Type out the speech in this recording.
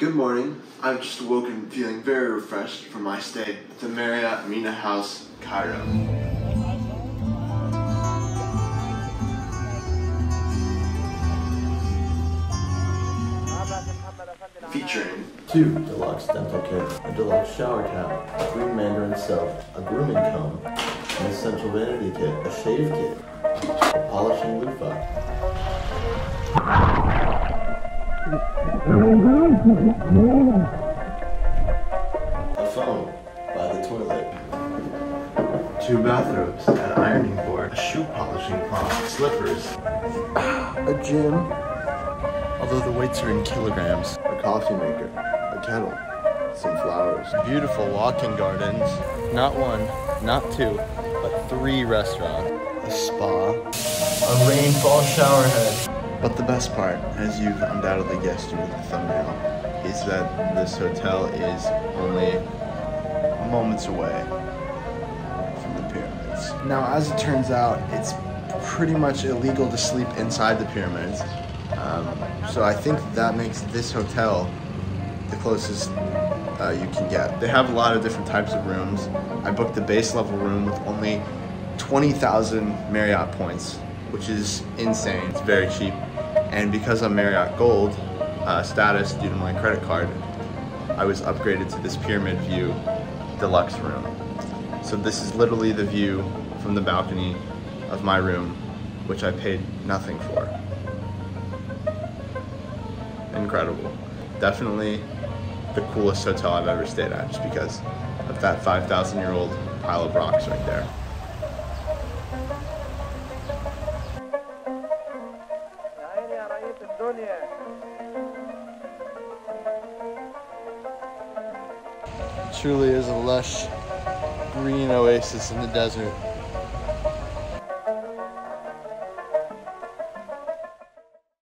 Good morning. I've just awoken feeling very refreshed from my stay at the Marriott Mena House, Cairo. Featuring 2 deluxe dental kits, a deluxe shower cap, 3 Mandarin soap, a grooming comb, an essential vanity kit, a shave kit, a polishing loofah, a phone by the toilet, 2 bathrobes, an ironing board, a shoe polishing cloth, slippers, a gym, although the weights are in kilograms, a coffee maker, a kettle, some flowers, beautiful walk-in gardens, not 1, not 2, but 3 restaurants, a spa, a rainfall shower head. But the best part, as you've undoubtedly guessed with the thumbnail, is that this hotel is only moments away from the pyramids. Now, as it turns out, it's pretty much illegal to sleep inside the pyramids. So I think that makes this hotel the closest you can get. They have a lot of different types of rooms. I booked the base level room with only 20,000 Marriott points, which is insane. It's very cheap. And because I'm Marriott Gold status due to my credit card, I was upgraded to this pyramid view deluxe room. So this is literally the view from the balcony of my room, which I paid nothing for. Incredible. Definitely the coolest hotel I've ever stayed at, just because of that 5,000-year-old pile of rocks right there. Truly is a lush green oasis in the desert.